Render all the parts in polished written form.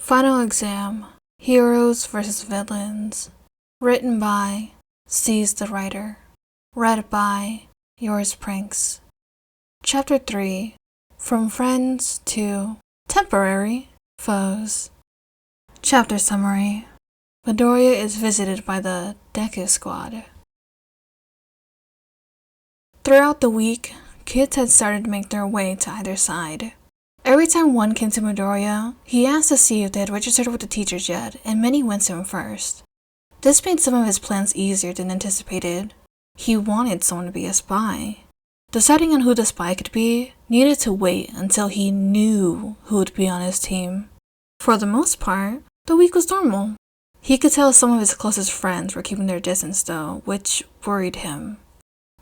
Final Exam, Heroes vs. Villains. Written by Seize the Writer. Read by Yours Pranks. Chapter 3. From Friends to Temporary Foes. Chapter Summary. Midoriya is visited by the Dekusquad. Throughout the week, kids had started to make their way to either side. Every time one came to Midoriya, he asked to see if they had registered with the teachers yet, and many went to him first. This made some of his plans easier than anticipated. He wanted someone to be a spy. Deciding on who the spy could be needed to wait until he knew who would be on his team. For the most part, the week was normal. He could tell some of his closest friends were keeping their distance though, which worried him.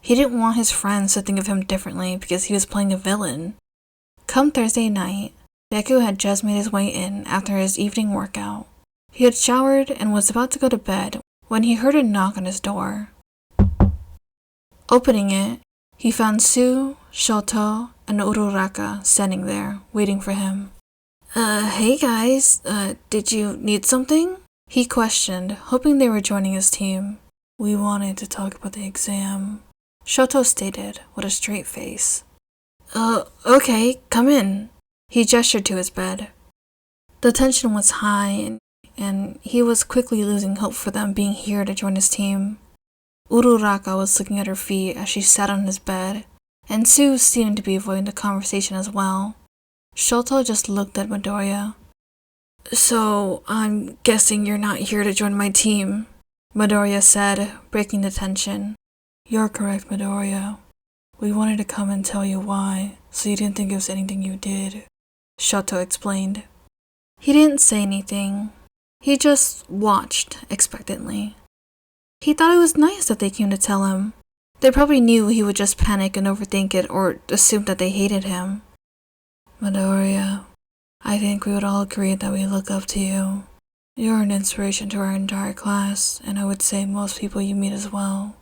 He didn't want his friends to think of him differently because he was playing a villain. Come Thursday night, Deku had just made his way in after his evening workout. He had showered and was about to go to bed when he heard a knock on his door. Opening it, he found Sue, Shoto, and Uraraka standing there, waiting for him. Hey guys, did you need something? He questioned, hoping they were joining his team. We wanted to talk about the exam, Shoto stated with a straight face. Okay, come in. He gestured to his bed. The tension was high, and he was quickly losing hope for them being here to join his team. Uraraka was looking at her feet as she sat on his bed, and Sue seemed to be avoiding the conversation as well. Shoto just looked at Midoriya. So, I'm guessing you're not here to join my team, Midoriya said, breaking the tension. You're correct, Midoriya. We wanted to come and tell you why, so you didn't think it was anything you did, Shoto explained. He didn't say anything. He just watched expectantly. He thought it was nice that they came to tell him. They probably knew he would just panic and overthink it or assume that they hated him. Midoriya, I think we would all agree that we look up to you. You're an inspiration to our entire class, and I would say most people you meet as well.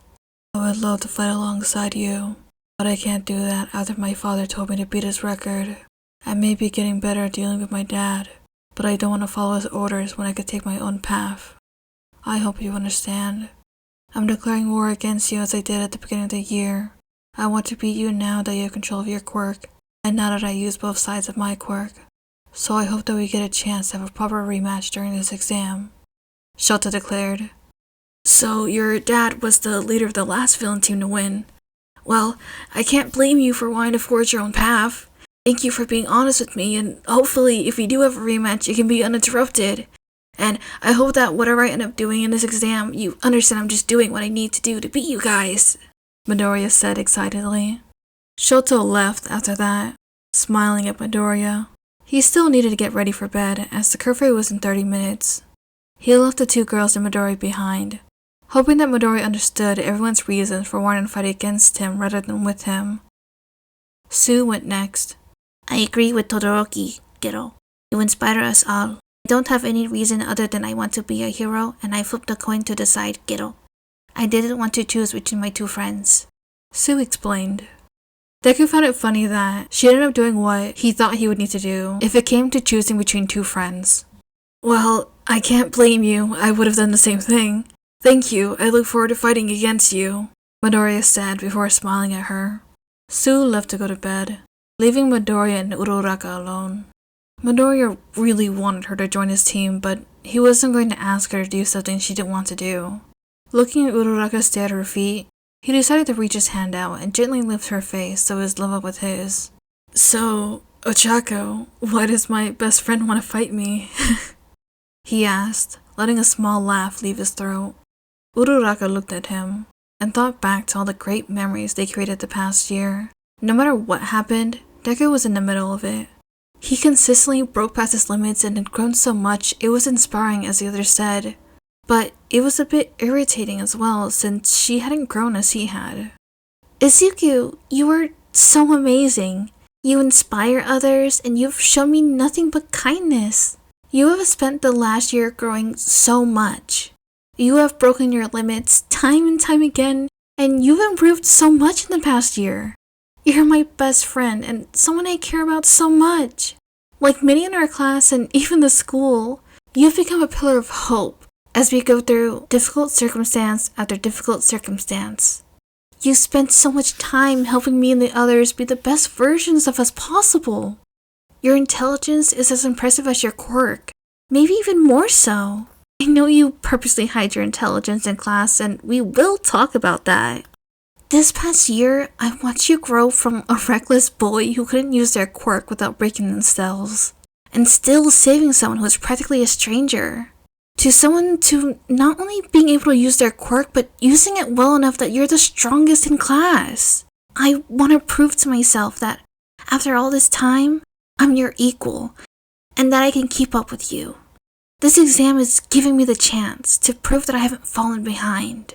I would love to fight alongside you, but I can't do that after my father told me to beat his record. I may be getting better at dealing with my dad, but I don't want to follow his orders when I could take my own path. I hope you understand. I'm declaring war against you as I did at the beginning of the year. I want to beat you now that you have control of your quirk, and now that I use both sides of my quirk. So I hope that we get a chance to have a proper rematch during this exam, Shoto declared. So your dad was the leader of the last villain team to win. Well, I can't blame you for wanting to forge your own path. Thank you for being honest with me, and hopefully if we do have a rematch, it can be uninterrupted. And I hope that whatever I end up doing in this exam, you understand I'm just doing what I need to do to beat you guys, Midoriya said excitedly. Shoto left after that, smiling at Midoriya. He still needed to get ready for bed, as the curfew was in 30 minutes. He left the two girls and Midoriya behind, hoping that Midoriya understood everyone's reasons for wanting to fight against him rather than with him. Sue went next. I agree with Todoroki, Gero. You inspire us all. I don't have any reason other than I want to be a hero, and I flipped a coin to decide, Gero. I didn't want to choose between my two friends, Sue explained. Deku found it funny that she ended up doing what he thought he would need to do if it came to choosing between two friends. Well, I can't blame you. I would have done the same thing. Thank you. I look forward to fighting against you, Midoriya said before smiling at her. Sue left to go to bed, leaving Midoriya and Uraraka alone. Midoriya really wanted her to join his team, but he wasn't going to ask her to do something she didn't want to do. Looking at Uraraka stare at her feet, he decided to reach his hand out and gently lift her face so it was level with his. So, Ochako, why does my best friend want to fight me? He asked, letting a small laugh leave his throat. Uraraka looked at him and thought back to all the great memories they created the past year. No matter what happened, Deku was in the middle of it. He consistently broke past his limits and had grown so much it was inspiring, as the others said. But it was a bit irritating as well, since she hadn't grown as he had. Izuku, you are so amazing. You inspire others, and you've shown me nothing but kindness. You have spent the last year growing so much. You have broken your limits time and time again, and you've improved so much in the past year. You're my best friend, and someone I care about so much. Like many in our class and even the school, you've become a pillar of hope as we go through difficult circumstance after difficult circumstance. You spent so much time helping me and the others be the best versions of us possible. Your intelligence is as impressive as your quirk, maybe even more so. I know you purposely hide your intelligence in class, and we will talk about that. This past year, I've watched you grow from a reckless bully who couldn't use their quirk without breaking themselves, and still saving someone who was practically a stranger, to someone to not only being able to use their quirk, but using it well enough that you're the strongest in class. I want to prove to myself that after all this time, I'm your equal, and that I can keep up with you. This exam is giving me the chance to prove that I haven't fallen behind,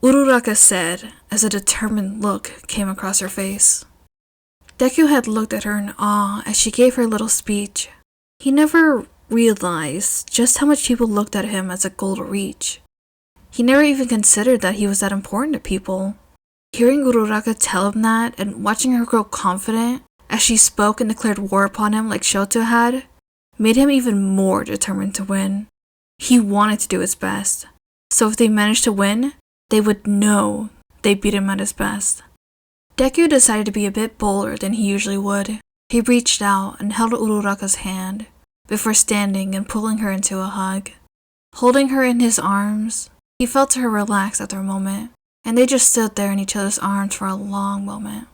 Uraraka said as a determined look came across her face. Deku had looked at her in awe as she gave her little speech. He never realized just how much people looked at him as a goal to reach. He never even considered that he was that important to people. Hearing Uraraka tell him that and watching her grow confident as she spoke and declared war upon him like Shoto had, made him even more determined to win. He wanted to do his best, so if they managed to win, they would know they beat him at his best. Deku decided to be a bit bolder than he usually would. He reached out and held Uraraka's hand before standing and pulling her into a hug. Holding her in his arms, he felt her relax after a moment, and they just stood there in each other's arms for a long moment.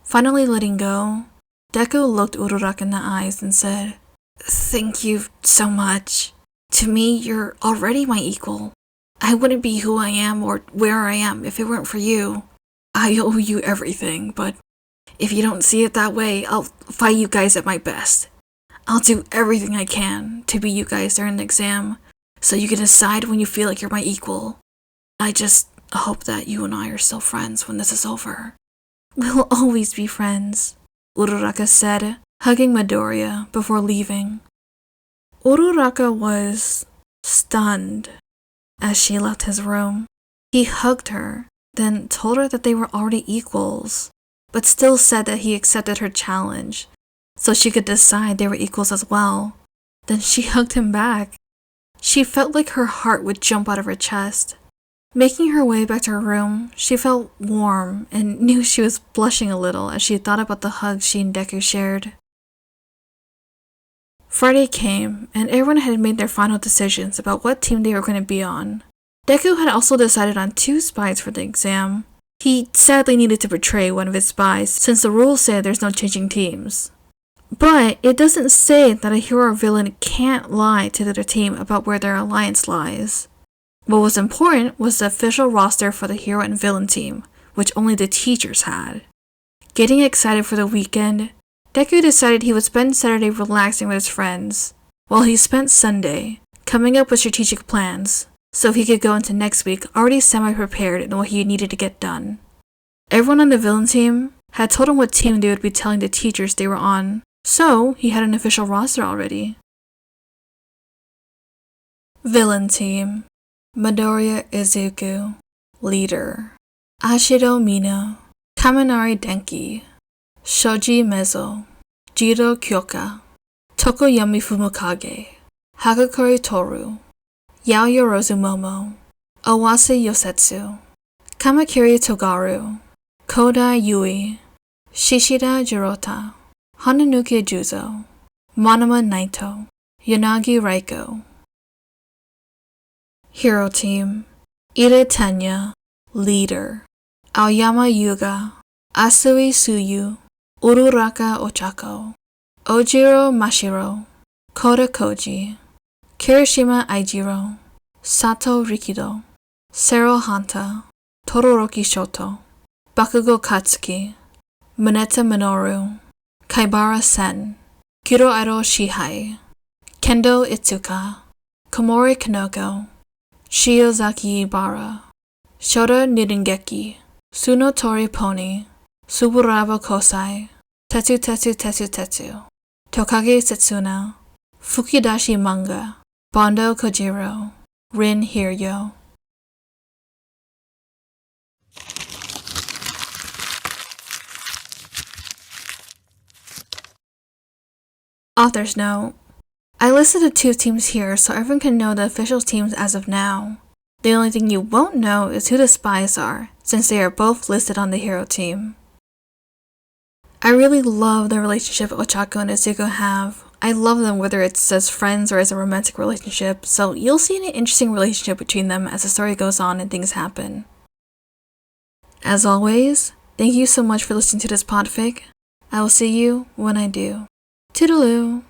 Finally letting go, Deku looked Uraraka in the eyes and said, "Thank you so much. To me, you're already my equal. I wouldn't be who I am or where I am if it weren't for you. I owe you everything, but if you don't see it that way, I'll fight you guys at my best. I'll do everything I can to beat you guys during the exam, so you can decide when you feel like you're my equal. I just hope that you and I are still friends when this is over." "We'll always be friends," Uraraka said, hugging Midoriya before leaving. Uraraka was stunned as she left his room. He hugged her, then told her that they were already equals, but still said that he accepted her challenge, so she could decide they were equals as well. Then she hugged him back. She felt like her heart would jump out of her chest. Making her way back to her room, she felt warm and knew she was blushing a little as she thought about the hugs she and Deku shared. Friday came, and everyone had made their final decisions about what team they were going to be on. Deku had also decided on 2 spies for the exam. He sadly needed to betray one of his spies since the rules say there's no changing teams. But it doesn't say that a hero or villain can't lie to the other team about where their alliance lies. What was important was the official roster for the hero and villain team, which only the teachers had. Getting excited for the weekend, Deku decided he would spend Saturday relaxing with his friends, while he spent Sunday coming up with strategic plans, so he could go into next week already semi-prepared in what he needed to get done. Everyone on the villain team had told him what team they would be telling the teachers they were on, so he had an official roster already. Villain team: Midoriya Izuku, leader. Ashido Mina, Kaminari Denki, Shoji Mezzo, Jiro Kyoka, Tokoyami Fumikage, Hagakure Toru, Yaoyorozu Momo, Owase Yosetsu, Kamakiri Togaru, Kodai Yui, Shishida Jirota, Hananuki Juzo, Monoma Naito, Yanagi Raiko. Hero team: Ire Tenya, leader. Aoyama Yuga, Asui Suyu, Uraraka Ochako, Ojiro Mashiro, Koda Koji, Kirishima Aijiro, Sato Rikido, Sero Hanta, Todoroki Shoto, Bakugo Katsuki, Mineta Minoru, Kaibara Sen, Kiroaro Shihai, Kendo Itsuka, Komori Kanoko, Shiozaki Ibara, Shota Nidengeki, Sunotori Pony, Suburaba Kosai, Tetsu Tetsu Tetsu Tetsu, Tokage Setsuna, Fukidashi Manga, Bondo Kojiro, Rin Hiryo. Author's note. I listed the 2 teams here so everyone can know the official teams as of now. The only thing you won't know is who the spies are, since they are both listed on the hero team. I really love the relationship Ochako and Izuku have. I love them whether it's as friends or as a romantic relationship, so you'll see an interesting relationship between them as the story goes on and things happen. As always, thank you so much for listening to this podfic. I will see you when I do. Toodaloo!